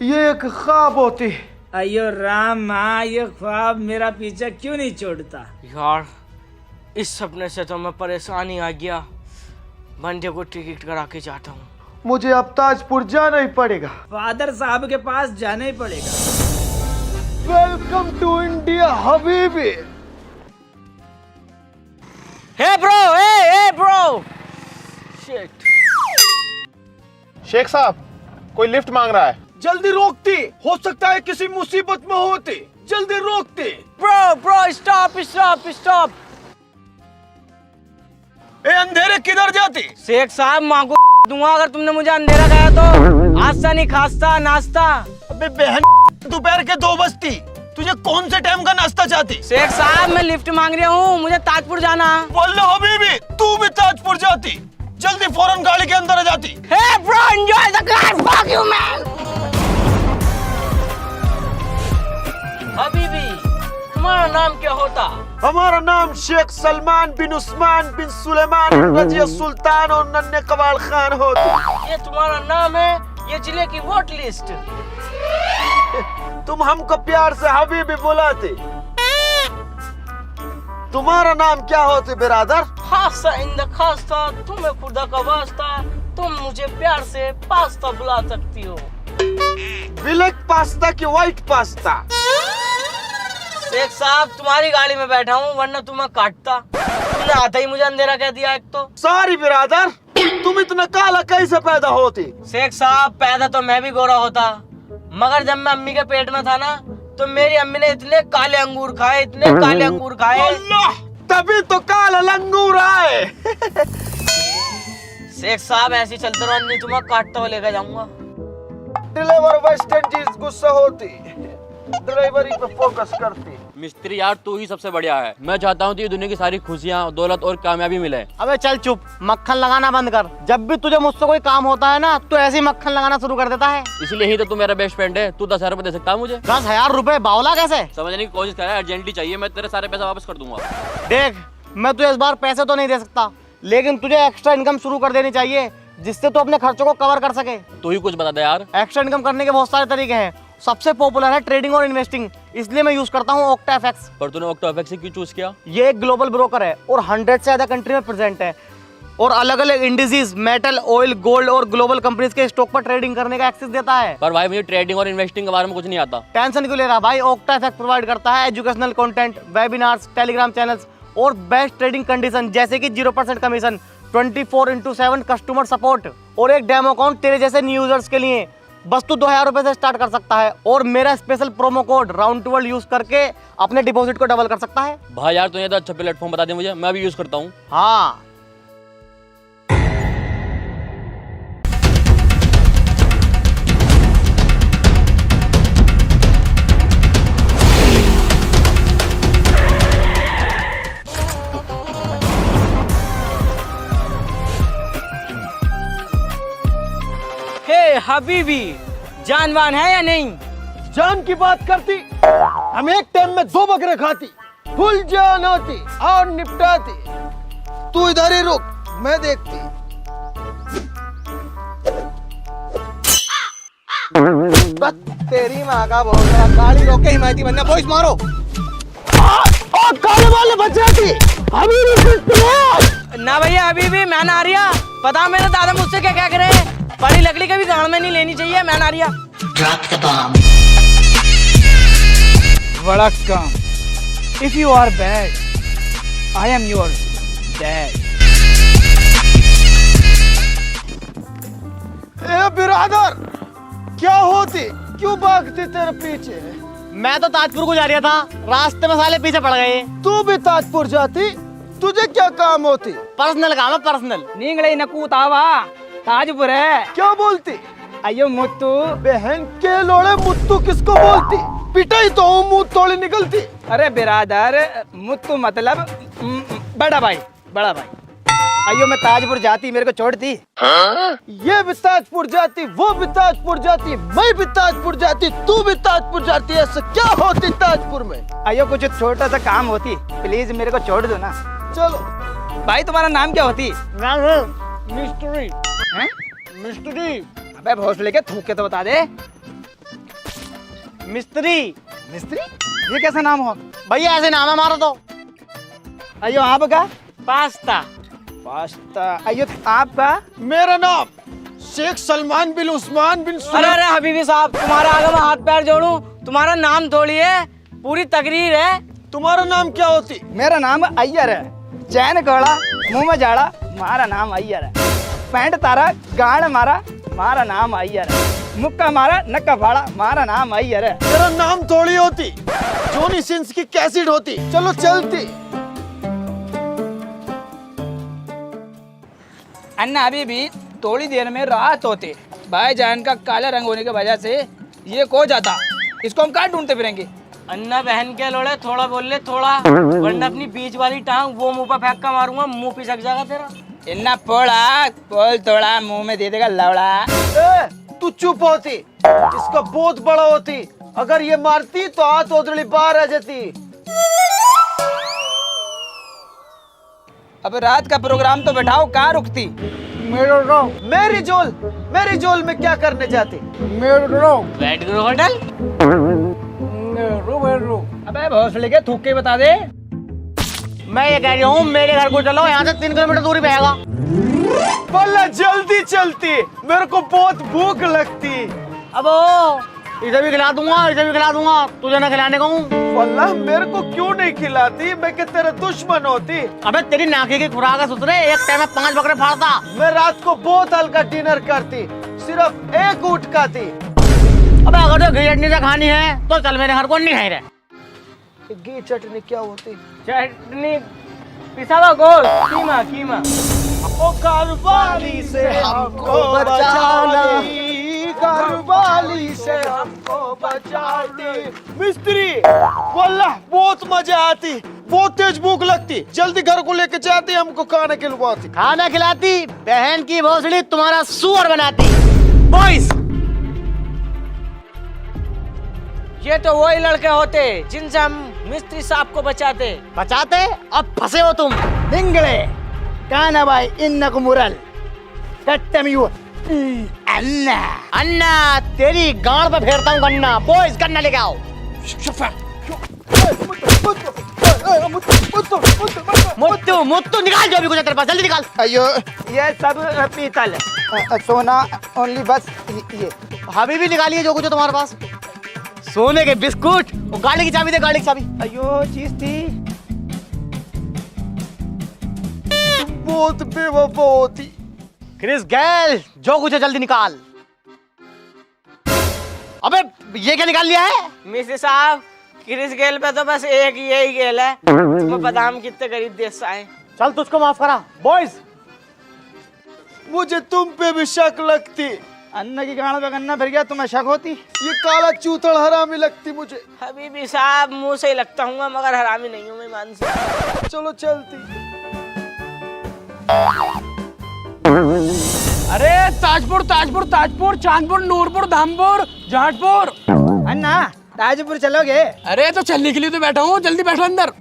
ये एक ख्वाब होती। अयो राम, हाँ ये ख्वाब मेरा पीछा क्यों नहीं छोड़ता। यार इस सपने से तो मैं परेशानी आ गया। बंदे को टिकट करा के जाता हूँ। मुझे अब ताजपुर जाना ही पड़ेगा। फादर साहब के पास जाना ही पड़ेगा। वेलकम टू इंडिया हबीबी। Hey bro shit. शेख साहब, कोई लिफ्ट मांग रहा है। जल्दी रोकती, हो सकता है किसी मुसीबत में होती। जल्दी रोकती। Bro stop. ए अंधेरे किधर जाती? शेख साहब माँ को दूंगा अगर तुमने मुझे अंधेरा कहा तो। आस्ता नहीं खास्ता नाश्ता। अबे बहन, दोपहर के 2 बजती, तुझे कौन से टाइम का नाश्ता चाहती? शेख साहब मैं लिफ्ट मांग रहा हूँ, मुझे ताजपुर जाना। बोल हबीबी, तू भी ताजपुर जाती। जल्दी फौरन गाड़ी के अंदर आ जाती। Hey bro enjoy the car, fuck you man. हबीबी, तुम्हारा नाम क्या होता? हमारा नाम शेख सलमान बिन उस्मान बिन सुलेमान रजिया सुल्तान और नन्हे कवाल खान होता। ये तुम्हारा नाम है, ये जिले की वोट लिस्ट। तुम हमको प्यार से हबीबी बुलाते। तुम्हारा नाम क्या होते बिरादर? खासा इन द खासा, तुम्हें खुदा का वास्ता, तुम मुझे प्यार से पास्ता बुला सकती हो। ब्लैक पास्ता की व्हाइट पास्ता? शेख साहब तुम्हारी गाड़ी में बैठा हूँ, वरना तुम्हें काटता। तुमने आते ही मुझे अंधेरा कह दिया एक तो। सॉरी बिरादर, तुम इतना काला कैसे पैदा होती? शेख साहब पैदा तो मैं भी गोरा होता, मगर जब मैं अम्मी के पेट में था ना, तो मेरी अम्मी ने इतने काले अंगूर खाए, इतने काले अंगूर खाए। अल्लाह, तभी तो काला लंगूर आए। शेख साहब ऐसे चलते रहो, नहीं तुम्हें काटता हुआ लेकर जाऊंगा। ड्राइवर वेस्ट इंडीज गुस्सा होती, ड्राइवरी पे फोकस करती। मिस्त्री यार तू ही सबसे बढ़िया है। मैं चाहता हूँ ये दुनिया की सारी खुशियाँ, दौलत और कामयाबी मिले। अबे चल चुप, मक्खन लगाना बंद कर। जब भी तुझे मुझसे कोई काम होता है ना, तो ऐसे ही मक्खन लगाना शुरू कर देता है। इसलिए ही तो तू मेरा बेस्ट फ्रेंड है। तू 10,000 रुपए दे सकता है मुझे? 10,000 रुपए बावला कैसे? समझने की कोशिश कर, अर्जेंटली चाहिए, मैं तेरे सारे पैसे वापस कर दूंगा। देख, मैं तुझे इस बार पैसे तो नहीं दे सकता, लेकिन तुझे एक्स्ट्रा इनकम शुरू कर देनी चाहिए, जिससे तू अपने खर्चों को कवर कर सके। तू ही कुछ बता दे यार। एक्स्ट्रा इनकम करने के बहुत सारे तरीके हैं। सबसे पॉपुलर है ट्रेडिंग और इन्वेस्टिंग, इसलिए मैं यूज करता हूँ OctaFX। पर तूने OctaFX से क्यों चूज किया? ये एक ग्लोबल ब्रोकर है और 100 से ज्यादा कंट्री में प्रेजेंट है, और अलग अलग इंडिसेस, मेटल, ऑयल, गोल्ड और ग्लोबल कंपनीज के स्टॉक पर ट्रेडिंग करने का एक्सेस देता है। पर भाई मुझे ट्रेडिंग और इन्वेस्टिंग के बारे में कुछ नहीं आता। टेंशन क्यों ले रहा भाई? OctaFX प्रोवाइड करता है educational content, webinars, Telegram channels और बेस्ट ट्रेडिंग कंडीशन, जैसे कि 0% कमीशन, 24/7 कस्टमर सपोर्ट और एक डेमो अकाउंट तेरे जैसे न्यू यूजर्स के लिए। बस तू 2,000 रुपए से स्टार्ट कर सकता है और मेरा special promo code round to world use करके अपने डिपॉजिट को डबल कर सकता है। भाई यार तूने तो अच्छा प्लेटफॉर्म बता दे मुझे, मैं भी यूज करता हूँ। हाँ, हबीबी, जानवान है या नहीं? जान की बात करती, हम एक टाइम में 2 बकरे खाती, फुल जान होती और निपटाती। तू इधर ही रुक, मैं देखती। तेरी माँ का बोल रहा, गाड़ी रोक के हिमायती बनना, बॉयज मारो। और काले वाले बच जाती। अभी ना भैया हबीबी, मैं ना रिया। पता मेरे दादा मुझसे क्या क्या करे, बड़ी लकड़ी कभी गांड में नहीं लेनी चाहिए। मैं ना रिया। वड़क्कम, if you are bad, I am your dad. ए बिरादर, क्या होती, क्यों भागती तेरे पीछे? मैं तो ताजपुर को जा रहा था, रास्ते में साले पीछे पड़ गए। तू भी ताजपुर जाती, तुझे क्या काम होती? पर्सनल काम है, पर्सनल। नींगले नकूतावा, ताजपुर है। क्या बोलती? अयो मुत्तू। बहन के लोड़े, मुत्तू किसको बोलती? पिटाई तो मुंह तोड़ी निकलती। अरे बिरादर, मुत्तू मतलब बड़ा भाई, बड़ा भाई। अयो मैं ताजपुर जाती, मेरे को छोड़ती। ये भी ताजपुर जाती, वो भी ताजपुर जाती, मैं भी ताजपुर जाती, तू भी ताजपुर जाती। ऐसा क्या होती ताजपुर में? अयो कुछ छोटा सा काम होती, प्लीज मेरे को छोड़ दो ना। चलो भाई तुम्हारा नाम क्या होती? मिस्ट्री। हैं? मिस्ट्री। अबे भोसले के थूक के तो बता दे। मिस्त्री। मिस्त्री, ये कैसा नाम हो? भैया ऐसे नाम है हमारा तो। अयो आपका? पास्ता। पास्ता। अयो आपका? मेरा नाम शेख सलमान बिन उस्मान बिन अरे अरे हबीबी साहब, तुम्हारा आगे मैं हाथ पैर जोड़ूं? तुम्हारा नाम थोड़ी है, पूरी तकरीर है। तुम्हारा नाम क्या होती? मेरा नाम अय्यर है। चैन घोड़ा, मुंह में जाड़ा, मारा नाम अय्यर है। पैंट तारा, गाड़ मारा, मारा नाम अय्यर है। मुक्का मारा, नक्का फाड़ा, मारा नाम अय्यर है। तेरा नाम थोड़ी होती, जॉनी सिंस की कैसेट होती। चलो चलती। अन्ना अभी भी थोड़ी देर में रात होते, भाईजान का काला रंग होने की वजह से ये खो जाता। इसको हम कहाँ ढूंढते फिरेंगे? अन्ना बहन के लोड़े, थोड़ा बोल ले थोड़ा, वरना अपनी बीच वाली टांग वो मुंह पर फेंक कर मारूंगा, मुंह पिसक जाएगा तेरा। इन्ना पोड़ा बोल थोड़ा, मुंह में दे देगा लौड़ा। ए, तू चुप होती, इसका बहुत बड़ा होती। अगर ये मारती तो हाथ ओदड़ी बाहर आ जाती। अब रात का प्रोग्राम तो बैठाओ, कहाँ रुकती? मेरी जोल में क्या करने जाती? बैठ गए होटल। अबे भोसले के थूक के बता दे। मैं ये कह रही हूँ मेरे घर को चलो, यहाँ से 3 किलोमीटर दूरी पे आएगा। बोला जल्दी चलती, मेरे को बहुत भूख लगती। अब इसे भी खिला दूंगा, इसे भी खिला दूंगा, तुझे ना खिलाने को हूँ। वल्लाह मेरे को क्यों नहीं खिलाती? मैं क्या तेरा दुश्मन होती? अबे तेरी नाकी की खुराक है सुतरे, एक टाइम में 5 बकरे फाड़ता। मैं रात को बहुत हल्का डिनर करती, सिर्फ 1 ऊँट खाती। अबे अगर तो घी चटनी से खानी है तो चल मेरे घर को, नहीं है रे। घी चटनी क्या होती? चटनी पिसा हुआ गोश्त, कीमा कीमा। ओ घरवाली से हमको बचाना, घरवाली से हमको बचाती। मिस्त्री, वल्लाह बहुत मजा आती, बहुत तेज भूख लगती। जल्दी घर को लेके जाती, हमको खाना खिलवाती। खाना खिलाती, बहन की भोसड़ी तुम्हारा सुअर बनाती। बॉयज, ये तो वही लड़के होते जिनसे हम मिस्त्री साहब को बचाते। बचाते, अब फंसे हो तुम। निंगले काना भाई इन्नक मुरल कट्टमियो अन्ना। अन्ना तेरी गांड पे फेरता हूँ गन्ना। बॉयज गन्ना लेके आओ। मुत्तू मुत्तू निकाल जो भी कुछ है तेरे पास, जल्दी निकाल। अयो ये सब पीतल सोना ओनली, बस ये। हबीबी निकालिए जो कुछ है तुम्हारे पास। सोने के बिस्कुट, वो गाड़ी की चाबी दे, गाड़ी की चाबी। अयो चीज थी। बहुत बेवफा होती। क्रिस गैल, जो कुछ है जल्दी निकाल। अबे ये क्या निकाल लिया है? मिस्त्री साहब, क्रिस गेल पे तो बस एक यही गेल है। तुम्हें बादाम कितने गरीब देश से आए। चल तुझको माफ करा। बॉयज, मुझे तुम पे भी शक लगती। अन्ना की गाड़ पे गन्ना फिर गया, तुम्हें शक होती? ये काला चूतड़ हरामी लगती मुझे। हबीबी साहब, मुंह से ही लगता हूँ मगर हरामी नहीं हूँ मैं, मान से। चलो चलती। अरे ताजपुर ताजपुर ताजपुर, चांदपुर, नूरपुर, धामपुर, जाटपुर। अन्ना ताजपुर चलोगे? अरे तो चलने के लिए तो बैठा हूँ, जल्दी बैठो अंदर।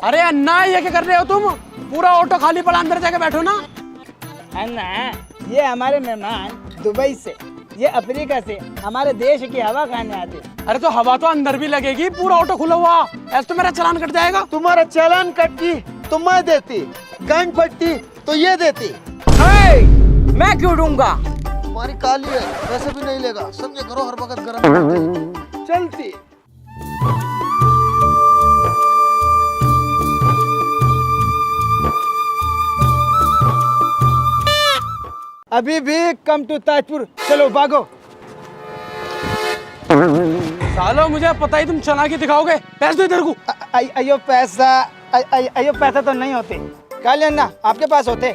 अरे अन्ना ये क्या कर रहे हो तुम? पूरा ऑटो खाली पड़ा, अंदर जाके बैठो ना। अन्ना ये हमारे मेहमान दुबई से, ये अफ्रीका से हमारे देश की हवा खाने आते। अरे तो हवा तो अंदर भी लगेगी, पूरा ऑटो खुला हुआ, ऐसे तो मेरा चालान कट जाएगा। तुम्हारा चालान कटती तो मैं देती, गांड फटती तो ये देती। मैं क्यों दूंगा? तुम्हारी काली है, वैसे भी नहीं लेगा। समझे करो, हर वक्त गरम करती। चलती। अभी भी कम टू ताजपुर, चलो भागो। सालो मुझे पता ही तुम चला के दिखाओगे। पैसे दो इधर को। अयो पैसा, अयो पैसा तो नहीं होते। काले अन्ना आपके पास होते।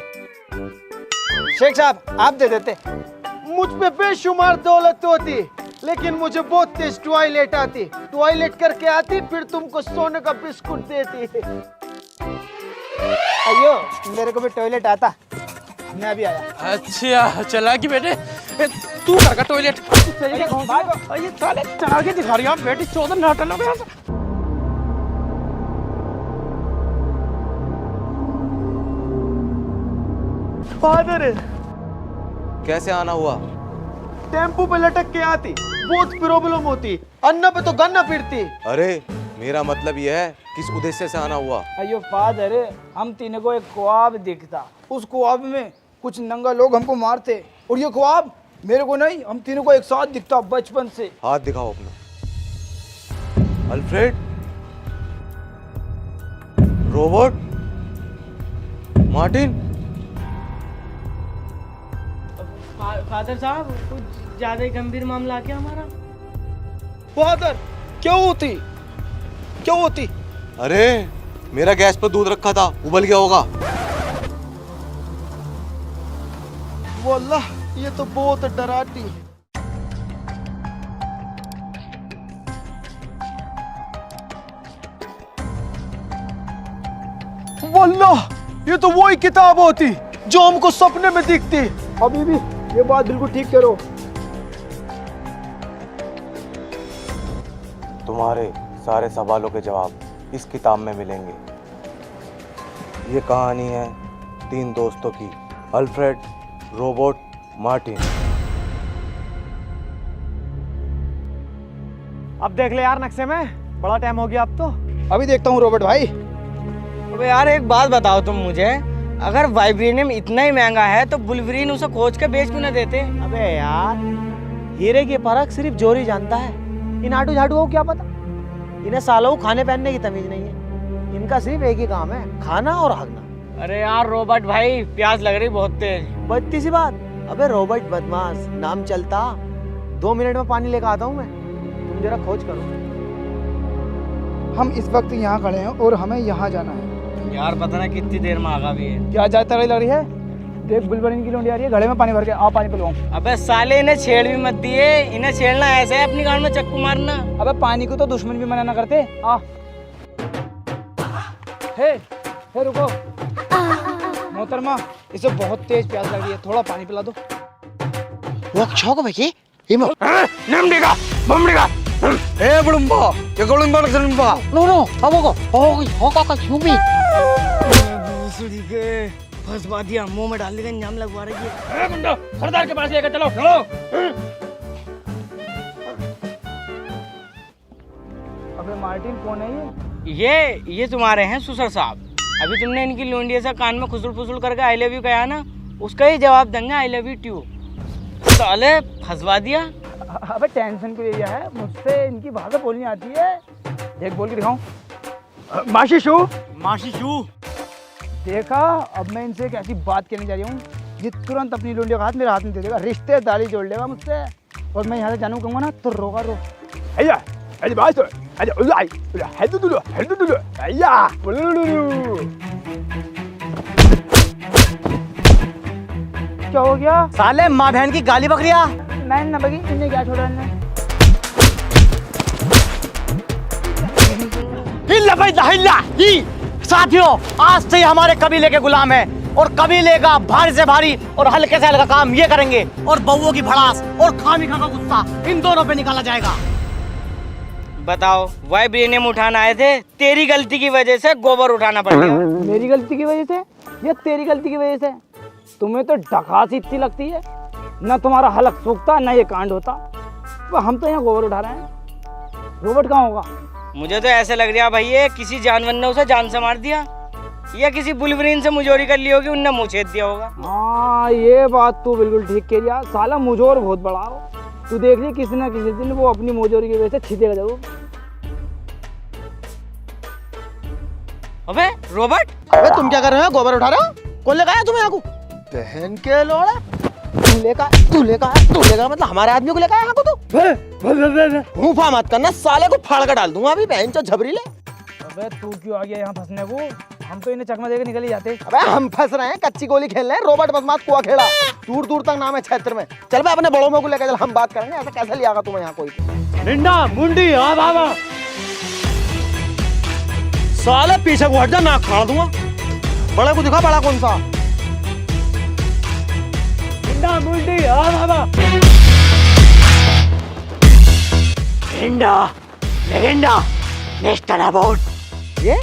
शेख साहब आप दे देते। मुझ पे बेशुमार दौलत होती, लेकिन मुझे बहुत तेज टॉयलेट आती। टॉयलेट करके आती, फिर तुमको सोने का बिस्कुट देती। अयो मेरे को भी टॉयलेट आता, मैं भी आया। अच्छा चला कि बेटे, तू कर का टॉयलेट। ये साले चला के दिखा रही है बेटी, 14 नाटक हो गया। फादर, कैसे आना हुआ? टेम्पू पे लटक के आती, बहुत प्रॉब्लम होती, अन्ना पे तो गन्ना पीटती। अरे मेरा मतलब यह है किस उद्देश्य से आना हुआ? अयो फादर, हम तीनों को एक ख्वाब दिखता, उस ख्वाब में कुछ नंगा लोग हमको मारते, और ये ख्वाब मेरे को नहीं, हम तीनों को एक साथ दिखता बचपन से। हाथ दिखाओ अपना। Alfred, robot, Martin. फादर साहब, कुछ ज्यादा ही गंभीर मामला क्या हमारा? फादर, क्यों होती, क्यों होती? अरे मेरा गैस पर दूध रखा था, उबल गया होगा। वल्लाह ये तो बहुत डराती है। वल्लाह ये तो वही किताब होती जो हमको सपने में दिखती। अभी भी ये बात बिल्कुल ठीक करो। तुम्हारे सारे सवालों के जवाब इस किताब में मिलेंगे। ये कहानी है 3 दोस्तों की, अल्फ्रेड, रोबोट, मार्टिन। अब देख ले यार नक्शे में, बड़ा टाइम हो गया अब तो। अभी देखता हूँ रोबोट भाई। अबे यार एक बात बताओ तुम मुझे, अगर वाइब्रेनियम इतना ही महंगा है तो बुल्वरीन उसे खोज के बेच क्यों ना देते? अबे यार, हीरे की परख सिर्फ जोरी जानता है, इन आटू झाटू को क्या पता। इन्हें सालों खाने पहनने की तमीज नहीं है, इनका सिर्फ एक ही काम है, खाना और भागना। अरे यार रोबोट भाई, प्यास लग रही बहुत तेज। बत्ती सी बात। अबे रोबोट बदमाश, नाम चलता, 2 मिनट में पानी लेकर आता हूँ मैं, तुम जरा खोज करो। हम इस वक्त यहाँ खड़े हैं और हमें यहाँ जाना है। यार पता ना कितनी देर में आगा भी है। क्या जाता रही लग रही है? देख बुलबुलिन की लौंडी आ रही है, घड़े में पानी भर के, आ पानी पिलवाऊं। अबे साले, इन्हें छेड़ भी मत दिए, इन्हें छेड़ना ऐसे है अपनी गांड में चक्कू मारना। अबे पानी को तो दुश्मन भी मना ना करते। आ हे रुको मोहतरमा, इसे बहुत तेज प्यास लग रही है, थोड़ा पानी पिला दो। वो छौक भाई हिमो नमडेगा बमडेगा ए बुड़ुम्बा, ये गुड़ुम्बा न गुड़ुम्बा। नो नो, अब होगा का क्यों भी? भोसड़ी के फंसवा दिया, मुंह में डालने का इंजाम लगवा रही है। ए गुंडा, सरदार के पास लेकर चलो, चलो। अबे मार्टिन कौन है ये? ये तुम्हारे हैं सुसर साहब। अभी तुमने इनकी लोंडिया से कान में खुसुर फुसुर करके आई लव यू कहा ना, उसका ही जवाब देंगे आई लव यू टू। साले फंसवा दिया। अबे टेंशन क्यों लिया है? मुझसे इनकी भाषा बोलनी आती है। देख बोल के दिखाऊं। माशिशु, माशिशु। देखा, अब मैं इनसे एक ऐसी बात कहने जा रही हूँ, ये तुरंत अपनी लोंडियों का हाथ मेरे हाथ में दे देगा, रिश्तेदारी जोड़ लेगा मुझसे, और मैं यहाँ से जानू कहूँगा ना तो रोगा रो। अय्या अरे बात अरे उलाई हेदु दुलो अय्या क्या हो गया? साले माँ बहन की गाली बकरिया। नहीं ना बगी, इन्हें क्या छोड़ा इन्हें? हिल्ला भाई हिल्ला ही। साथियों, आज से हमारे कबीले के गुलाम हैं, और कबीले का भारी से भारी और हल्के से हल्का काम ये करेंगे, और बउओं की भड़ास और खामिखा का गुस्सा इन दोनों पे निकाला जाएगा। बताओ, वाइब्रेनियम उठाना आए थे, तेरी गलती की वजह से गोबर उठाना पड़ गया। मेरी गलती की वजह से या तेरी गलती की वजह से? तुम्हें तो डकासी इतनी लगती है, ना तुम्हारा हलक सूखता ना ये कांड होता। तो हम तो यहाँ गोबर उठा रहे हैं, रोबोट कहाँ होगा? मुझे तो ऐसे लग रहा भाई, ये किसी जानवर ने उसे जान से मार दिया, या किसी बुलवरीन से मुजोरी कर ली होगी, उनने मुँह छेद दिया होगा। हाँ, ये बात तू बिल्कुल ठीक कह दिया। साला मुजोर बहुत बड़ा हो, तू देख ली किसी ना किसी दिन वो अपनी मुजोरी की वजह से छिदेगा जरूर। अबे रोबोट, अबे तुम क्या कर रहे हो? गोबर उठा रहे हो? कौन लेकर आया तुम्हें यहाँ को? बहन के लोड़ा, तू लेकर मतलब हमारे आदमी को लेकर आया यहाँ को तू? मुंफा मत करना, साले को फाड़ कर डाल दूंगा अभी, बहन चो झबरी ले। अबे तू क्यों आ गया यहाँ फंसने को? हम तो इन्हें चकमा देकर निकल ही जाते। अबे हम फंस रहे हैं, कच्ची गोली खेल रहे हैं, रोबोट बदमाश कुआ खेला, दूर दूर तक नाम है क्षेत्र में। चल बे अपने बड़ों में को लेकर चल, हम बात करेंगे। ऐसा कैसे लिया तुम्हें यहाँ कोई? निंडा मुंडी आ बाबा। साले पीछे को हट जा, नाक फाड़ दूंगा। बड़े को दिखा, बड़ा कौन सा? निंडा मुंडी आ बाबा। निंडा लेगेंडा नेस्टर अबाउट। ये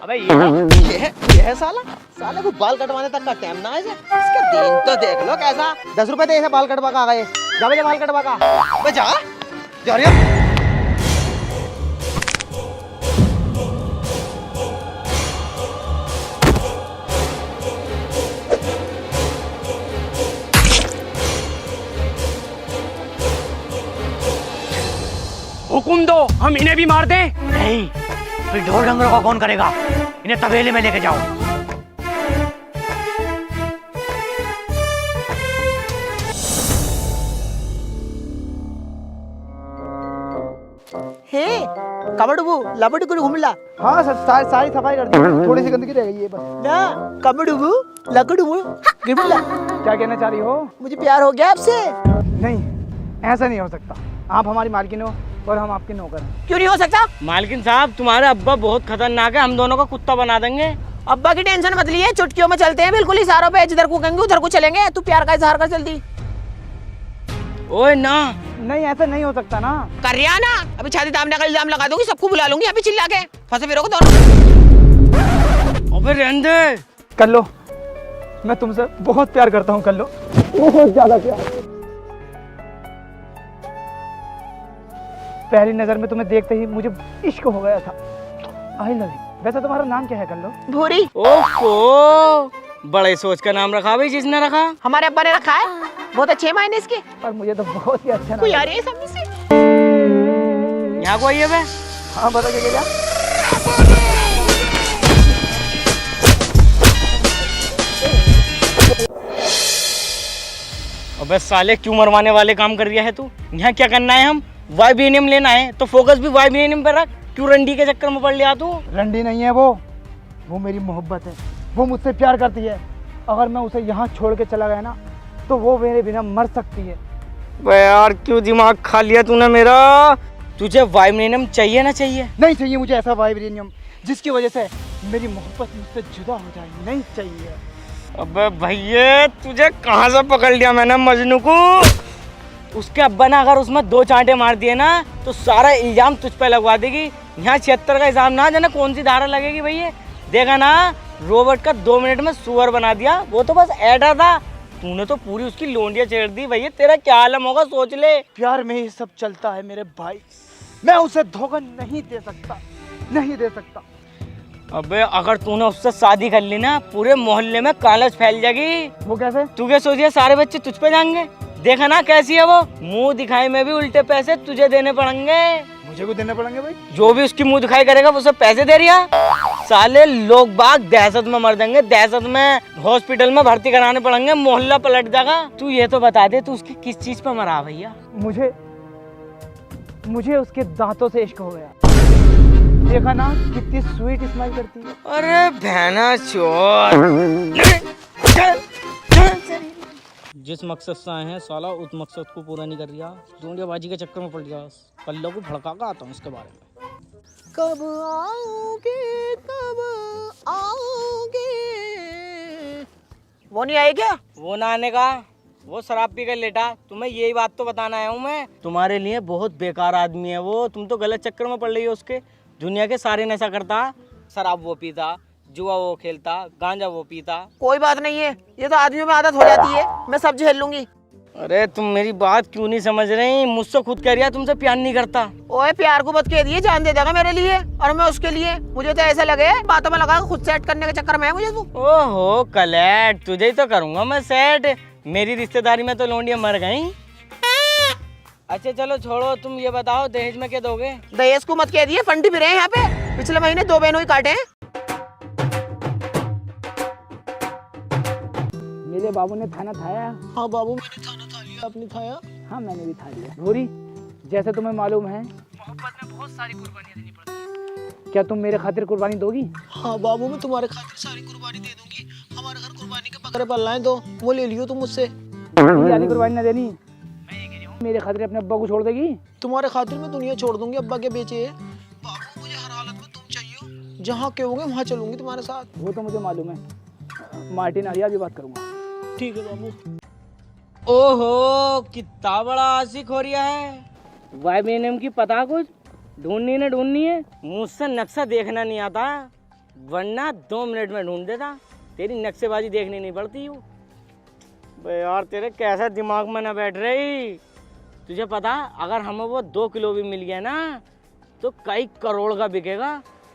अबे ये है साला, साले को बाल कटवाने तक का टाइम ना है। इसका दिन तो देख लो कैसा। 10 रुपए दे, बाल कटवा का आ गए। जा भैया बाल कटवा का। अबे जा जा रे। हुकुम दो, हम इन्हें भी मार दें। नहीं, फिर ढोल डंगरों को कौन करेगा? इन्हें तबेले में लेके जाओ। हे कबड़बू लबड़ू घुमला हाँ सर, सारी सफाई कर दी, थोड़ी सी गंदगी रह गई है बस। ना कबड़बू लकड़ू घुमला। क्या कहना चाह रही हो? मुझे प्यार हो गया आपसे। नहीं, ऐसा नहीं हो सकता। आप हमारी मालकिन हो और हम आपके नौकर हैं। क्यों नहीं हो सकता? मालकिन साहब, तुम्हारे अब्बा बहुत खतरनाक है, हम दोनों को कुत्ता बना देंगे। अब्बा की टेंशन मत लिए, चुटकियों में चलते हैं बिल्कुल इशारों पे। जिधर को कहेंगे उधर को चलेंगे। तू प्यार का इजहार कर जल्दी। ओए ना, नहीं, ऐसा नहीं हो सकता ना। कर रिया ना, अभी छाती दामने का इल्जाम लगा दूंगी, सबको बुला लूंगी अभी चिल्ला के। फंसे फिरोगे दोनों। अबे रहने दे। कर लो, मैं तुमसे बहुत प्यार करता हूँ। कर लो, बहुत ज्यादा प्यार। पहली नजर में तुम्हें देखते ही मुझे इश्क हो गया था। आई लव यू। वैसे तुम्हारा नाम क्या है? कर लो। भूरी। ओहो, बड़े सोच का नाम रखा भाई, जिसने रखा। हमारे अब्बा ने रखा है, बहुत अच्छे मायने इसके। पर मुझे तो बहुत ही अच्छा कोई नाम आ है। रही है सामने से। यहाँ को आइए बे। हाँ बता क्या? अबे साले, क्यों मरवाने वाले काम कर दिया है तू? यहाँ क्या करना है? हम वाइब्रेनियम लेना है तो फोकस भी वाइब्रेनियम पे रख। क्यों रंडी के चक्कर में पड़ लिया तू? रंडी नहीं है वो मेरी मोहब्बत है। वो मुझसे प्यार करती है। अगर मैं उसे यहाँ छोड़ के चला गया ना तो वो मेरे बिना मर सकती है। बे यार, क्यों दिमाग खा लिया तूने मेरा? तुझे वाइब्रेनियम चाहिए ना चाहिए? नहीं चाहिए मुझे ऐसा वाइब्रेनियम जिसकी वजह से मेरी मोहब्बत मुझसे जुदा हो जाए। नहीं चाहिए। अबे भैया, तुझे कहाँ से पकड़ लिया मैंने मजनू को? उसके अब्बा ने अगर उसमें 2 चांटे मार दिए ना तो सारा इल्जाम तुझ पे लगवा देगी। यहाँ 76 का हिसाब ना जाने कौन सी धारा लगेगी भैया। देखा ना, रोबोट का 2 मिनट में सुअर बना दिया। वो तो बस ऐडा था, तूने तो पूरी उसकी लोंडियां छेड़ दी। भैया तेरा क्या आलम होगा सोच ले। प्यार में ही सब चलता है मेरे भाई। मैं उसे धोखा नहीं दे सकता, नहीं दे सकता। अबे अगर तूने उससे शादी कर ली ना, पूरे मोहल्ले में कालच फैल जाएगी। वो कैसे? तू क्या सोचिए सारे बच्चे तुझ पे जाएंगे? देखा ना कैसी है वो। मुंह दिखाई में भी उल्टे पैसे तुझे देने पड़ेंगे। मुझे को देने पड़ेंगे भाई? जो भी उसकी मुंह दिखाई करेगा उसे पैसे दे रिया। साले लोग बाग दहशत में मर जाएंगे, दहशत में हॉस्पिटल में भर्ती कराने पड़ेंगे, मोहल्ला पलट जाएगा। तू ये तो बता दे, तू उसकी किस चीज पे मरा भैया? मुझे उसके दांतों से इश्क हो गया। देखा ना कितनी स्वीट स्माइल करती है। अरे बहना चोर। जिस मकसद से आए हैं साला उस मकसद को पूरा नहीं कर रिया। दूंढियाबाजी के चक्कर में पड़ गया। कल्लो को भड़का कर आता हूँ उसके बारे में। कब आओगे, कब आओगे? वो नहीं आए क्या? वो ना आने का, वो शराब पी कर लेटा। तुम्हें यही बात तो बताना आया हूँ मैं। तुम्हारे लिए बहुत बेकार आदमी है वो। तुम तो गलत चक्कर में पड़ रही हो उसके। दुनिया के सारे नशा करता, शराब वो पीता, जुआ वो खेलता, गांजा वो पीता। कोई बात नहीं है, ये तो आदमियों में आदत हो जाती है। मैं सब झेल लूंगी। अरे तुम मेरी बात क्यों नहीं समझ रही? मुझसे खुद कह रिया तुमसे प्यार नहीं करता। ओए प्यार को मत कह दिए, जान दे देगा मेरे लिए और मैं उसके लिए। मुझे तो ऐसा लगे बातों में लगा खुद सेट करने के चक्कर में है मुझे तू। ओहो कलेट, तुझे ही तो करूंगा मैं सेट। मेरी रिश्तेदारी में तो लोंडियां मर गई। अच्छा चलो छोड़ो, तुम ये बताओ दहेज में क्या दोगे? दहेज को मत कह दिए, फंडी भी रहे हैं यहाँ पे। पिछले महीने 2 बहनों ही काटे हैं। मेरे बाबू ने खाना खाया? हाँ बाबू, मैंने खाना खा लिया। आपने खाया? हाँ मैंने भी खा लिया। भूरी, जैसे तुम्हें मालूम है मोहब्बत में बहुत सारी कुर्बानियां देनी पड़ती है। क्या तुम मेरे खातिर कुर्बानी दोगी? हाँ बाबू, मैं तुम्हारे खातिर सारी कुर्बानी दे दूंगी। हमारे घर कुर्बानी के बकरे पल रहे हैं, तो वो ले लियो तुम मुझसे। वाली कुर्बानी ना देनी। मेरे खातिर अपने अब्बा को छोड़ देगी? तुम्हारे खातिर मैं दुनिया छोड़ दूंगी। अब्बा के बेचे बाबू, मुझे हर हालत में तुम चाहिए। जहाँ कहोगे वहाँ चलूंगी तुम्हारे साथ। वो तो मुझे मालूम है। मार्टिन आर्या भी बात करूंगा। ठीक है बाबू। ओहो, कितना बड़ा आशिक हो रिया है। वाइब्रेनियम की पता कुछ ढूंढनी है। मुझसे नक्शा देखना नहीं आता। वरना 2 मिनट में ढूंढ देता। तेरी नक्शेबाजी देखनी नहीं पड़ती हूँ। बे यार तेरे कैसा दिमाग में ना बैठ रही। तुझे पता अगर हमें वो 2 किलो भी मिल गया ना तो कई करोड़ का बिकेगा।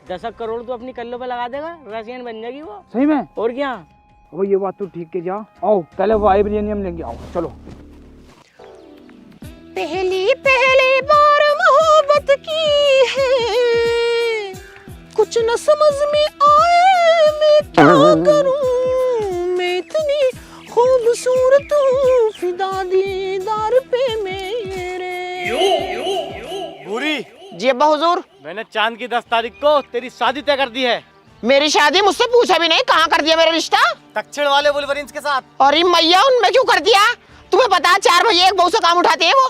10 करोड़ तो अपनी कल्लों पे लगा देगा, रसियन बन जाएगी वो। सही में? और क्या। वो ये बात तो ठीक के जा। आओ पहले वाइब्रेनियम लेंगे, आओ चलो। पहली बार मोहब्बत की है, कुछ न समझ में आए मैं क्या करूं, मैं इतनी खूबसूरत हूँ फिदा दीदार पे मेरे। बुरी, जी अब्बा हुजूर। मैंने चांद की 10 तारीख को तेरी शादी तय कर दी है। मेरी शादी मुझसे पूछा भी नहीं, कहाँ कर दिया मेरा रिश्ता? दक्षिण वाले वुल्वरीन्स के साथ। अरे मैया उनमें क्यों कर दिया? तुम्हें पता है 4 भैया एक बहू से काम उठाते हैं वो।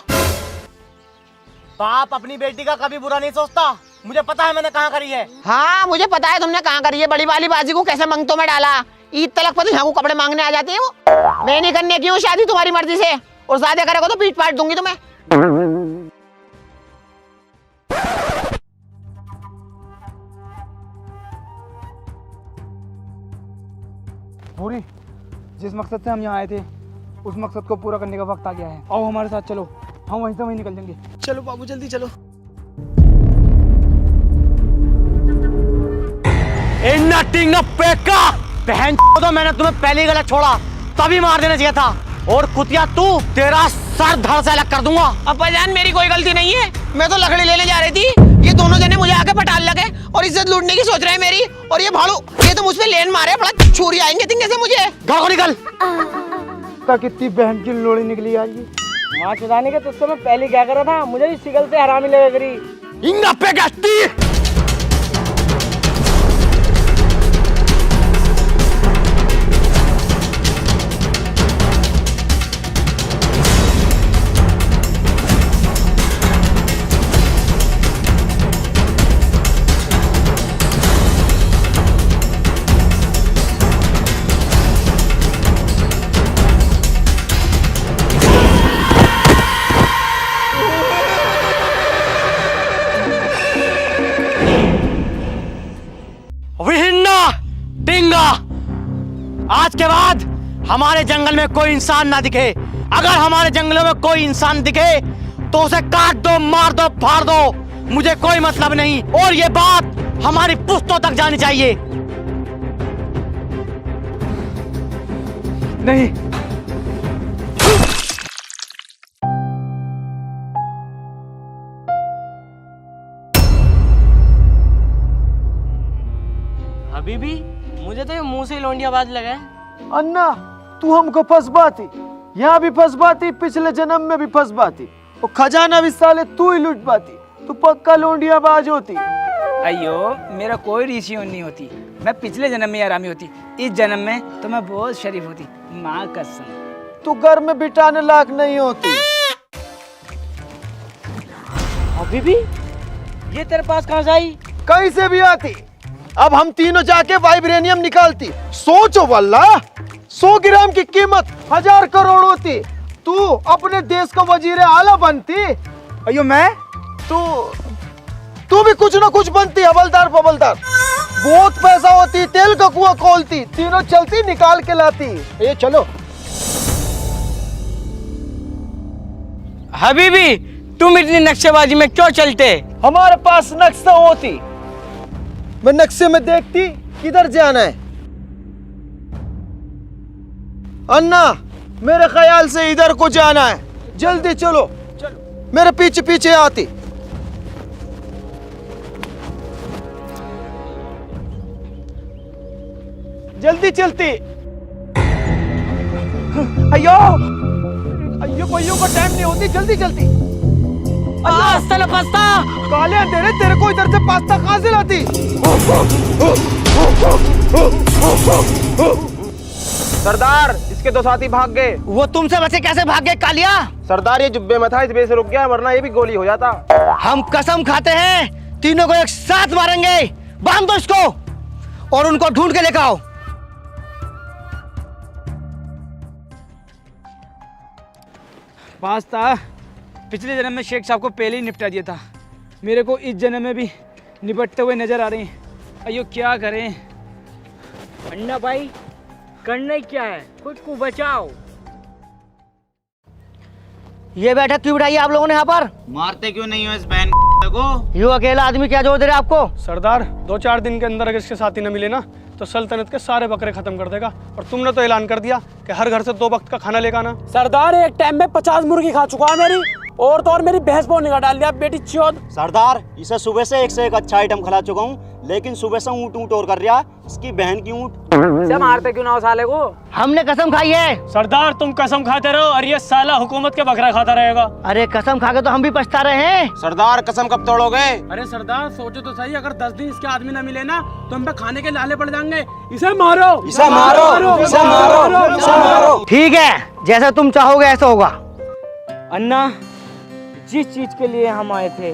बाप अपनी बेटी का कभी बुरा नहीं सोचता। मुझे पता है मैंने कहाँ करी है। हाँ मुझे पता है तुमने कहाँ करी है। बड़ी वाली बाजी को कैसे मंगतों में डाला। ईद तलक पर यहाँ को कपड़े मांगने आ जाते हैं वो। मैं नहीं करने की हूँ शादी तुम्हारी मर्जी से, और ज्यादा करेगा तो पीट पाट दूंगी तुम्हें। पूरी, जिस मकसद से हम यहाँ आए थे उस मकसद को पूरा करने का वक्त आ गया है। आओ हमारे साथ चलो, हम वहीं से वहीं निकल जाएंगे। चलो बाबू जल्दी चलो। बहन तो मैंने तुम्हें पहले ही गलत छोड़ा, तभी मार देना चाहिए था। और कुतिया तू, तेरा सर धड़ से अलग कर दूंगा। अब्बा जान मेरी कोई गलती नहीं है, मैं तो लकड़ी लेने जा रही थी। ये दोनों जने मुझे आके पटाल लगे और इज्जत लूटने की सोच रहे हैं मेरी। और ये भाड़ू ये तो मुझ पे लेन मारे, बड़ा छुरी आएंगे तिंगे से मुझे। घर को निकल। कितनी बहन की लोड़ी निकली आज ये। माँ चुदाने के तुझसे मैं पहले क्या कर रहा था, मुझे भी शिकल से हरामी लगा करी। इंगा पे गस्ती। आज के बाद हमारे जंगल में कोई इंसान ना दिखे। अगर हमारे जंगलों में कोई इंसान दिखे तो उसे काट दो, मार दो, फाड़ दो, मुझे कोई मतलब नहीं। और ये बात हमारी पुश्तों तक जानी चाहिए। नहीं, अभी भी मुझे तो ये मुंह से लौंडिया बाज लगा है। अन्ना तू हमको फंसबाती, यहाँ भी फंसबाती, पिछले जन्म में भी फंसबाती, और खजाना भी साले तू ही लुटबाती। तू पक्का लोंडिया बाज होती। अयो मेरा कोई रीसियोन नहीं होती। मैं पिछले जन्म में आरामी होती, इस जन्म में तो मैं बहुत शरीफ होती, माँ कसम। तू घर में बिठाने लायक नहीं होती। अभी भी ये तेरे पास कहाँ से आई? कहीं से भी आती। अब हम तीनों जाके वाइब्रेनियम निकालती। सोचो वल्ला, 100 ग्राम की कीमत 1000 करोड़ होती। तू अपने देश का वजीर आला बनती। अयो मैं तू भी कुछ ना कुछ बनती, हवलदार फवलदार। बहुत पैसा होती, तेल का कुआं खोलती, तीनों चलती निकाल के लाती। ये चलो। हबीबी तुम इतनी नक्शेबाजी में क्यों चलते? हमारे पास नक्शा होती, मैं नक्शे में देखती किधर जाना है। अन्ना मेरे ख्याल से इधर को जाना है, जल्दी चलो। मेरे पीछे पीछे आती। जल्दी चलती। अयो अयो कोइयों का टाइम नहीं होती, जल्दी चलती। पास्ता काले अंधेरे, तेरे को इधर से पास्ता कहां से लाती? सरदार इसके 2 साथी भाग गए। वो तुमसे बचे कैसे भाग गए कालिया? सरदार ये जुब्बे में था, इस वजह से रुक गया, वरना ये भी गोली हो जाता। हम कसम खाते हैं तीनों को एक साथ मारेंगे। बांध दो इसको और उनको ढूंढ के लेकर आओ। पास्ता पिछले जन्म में शेख साहब को पहले ही निपटा दिया था। मेरे को इस जन्म में भी निपटते हुए नजर आ रहे हैं। अयो क्या करें। अन्ना भाई करना ही क्या है, खुद को बचाओ। ये बैठक क्यों बिठाई आप लोगों ने यहाँ पर? मारते क्यों नहीं हो इस बहन को? यू अकेला आदमी क्या जोर दे रहे आपको? सरदार 2-4 दिन के अंदर अगर इसके साथी न मिले ना तो सल्तनत के सारे बकरे खत्म कर देगा। और तुमने तो ऐलान कर दिया कि हर घर से 2 वक्त का खाना लेकर आना। सरदार एक टाइम में 50 मुर्गी खा चुका है मेरी, और तो और मेरी भैंस को निकाल डाल दिया बेटी चौथ। सरदार इसे सुबह से एक अच्छा आइटम खिला चुका हूँ, लेकिन सुबह से ऊँट ऊँट और कर रहा, इसकी बहन की ऊँट। से मारते क्यों ना हो साले को? हमने कसम खाई है। सरदार तुम कसम खाते रहो और ये साला हुकूमत के बकरा खाता रहेगा। अरे कसम खा के तो हम भी पछता रहे हैं। सरदार कसम कब तोड़ोगे? अरे सरदार सोचो तो सही, अगर 10 दिन इसके आदमी न मिले ना तो हम पे खाने के लाले पड़ जाएंगे। इसे मारो, इसे मारो, इसे मारो, इसे मारो। ठीक है, जैसा तुम चाहोगे ऐसा होगा। अन्ना जिस चीज के लिए हम आए थे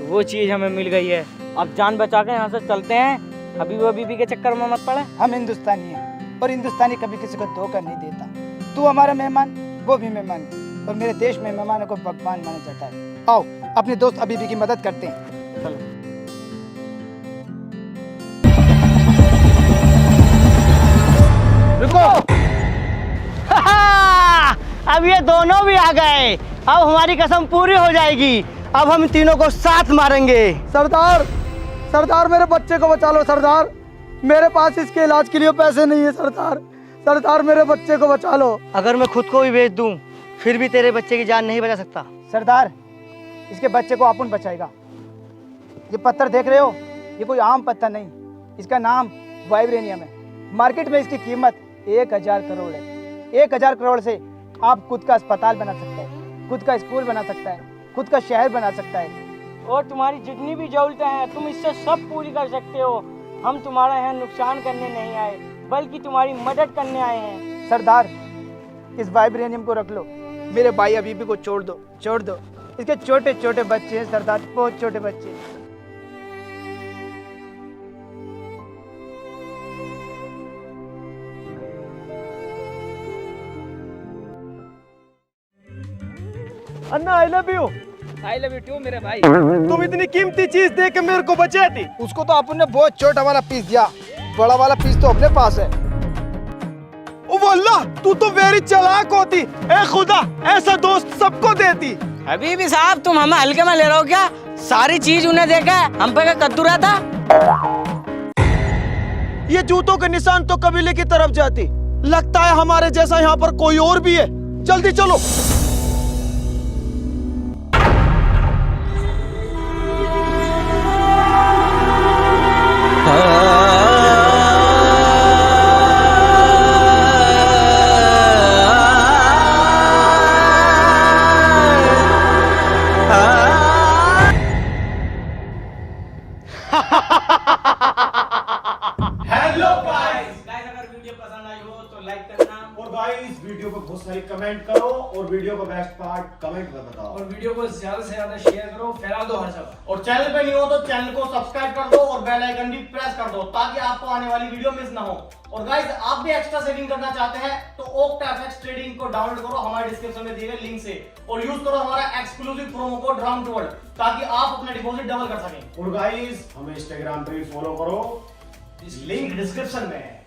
वो चीज हमें मिल गई है। अब जान बचा के यहाँ से चलते हैं, अभी वो बीबी के चक्कर में मत पड़े। हम हिंदुस्तानी हैं और हिंदुस्तानी कभी किसी को धोखा नहीं देता। तू हमारा मेहमान, वो भी मेहमान, और मेरे देश में मेहमानों को भगवान माना जाता है। आओ अपने दोस्त अबीबी की मदद करते हैं। चलो। रुको। अब ये दोनों भी आ गए। अब हमारी कसम पूरी हो जाएगी। अब हम तीनों को साथ मारेंगे। सरदार, सरदार मेरे बच्चे को बचा लो सरदार। मेरे पास इसके इलाज के लिए पैसे नहीं है सरदार। सरदार मेरे बच्चे को बचा लो। अगर मैं खुद को भी बेच दूं, फिर भी तेरे बच्चे की जान नहीं बचा सकता। सरदार इसके बच्चे को अपन बचाएगा। ये पत्थर देख रहे हो, ये कोई आम पत्थर नहीं, इसका नाम वाइब्रेनियम है। मार्केट में इसकी कीमत 1000 करोड़ है। 1000 करोड़ से आप खुद का अस्पताल बना सकते हैं, खुद का स्कूल बना सकता है, खुद का शहर बना सकता है। और तुम्हारी जितनी भी जरूरतें हैं तुम इससे सब पूरी कर सकते हो। हम तुम्हारा यहाँ नुकसान करने नहीं आए, बल्कि तुम्हारी मदद करने आए हैं। सरदार इस वाइब्रेनियम को रख लो, मेरे भाई अबीबी को छोड़ दो, छोड़ दो। इसके छोटे छोटे बच्चे हैं सरदार, बहुत छोटे बच्चे। Anna I love you. I love you too मेरे भाई। तुम इतनी कीमती चीज दे के मेरे को बचाई थी। उसको तो अपन ने बहुत छोटा वाला पीस दिया, बड़ा वाला पीस तो अपने पास है। ओ वल्लाह, तू तो वेरी चालाक होती। ए खुदा, ऐसा दोस्त सबको देती। अभी भी साहब तुम हमें हल्के में ले रहे हो क्या? सारी चीज उन्हें देखा, हम पे कद्दू रहा था। ये जूतों के निशान तो कबीले की तरफ जाती। लगता है हमारे जैसा यहाँ पर कोई और भी है। जल्दी चलो। वीडियो को बहुत सारी कमेंट करो और वीडियो का बेस्ट पार्ट कमेंट में बताओ। और वीडियो को ज्यादा से ज्यादा शेयर करो, फैला दो हर जगह। और चैनल पे नहीं हो तो चैनल को सब्सक्राइब कर दो और बेल आइकन भी प्रेस कर दो, ताकि आपको आने वाली वीडियो मिस ना हो। और गाइस, आप भी एक्स्ट्रा सेविंग करना चाहते हैं तो OctaFX ट्रेडिंग को डाउनलोड करो हमारे डिस्क्रिप्शन में दिए गए लिंक से, और यूज करो हमारा एक्सक्लूसिव प्रोमो कोड राउंड ताकि आप अपना डिपॉजिट डबल कर सकें। और गाइस, हमें इंस्टाग्राम पे भी फॉलो करो, लिंक डिस्क्रिप्शन में है।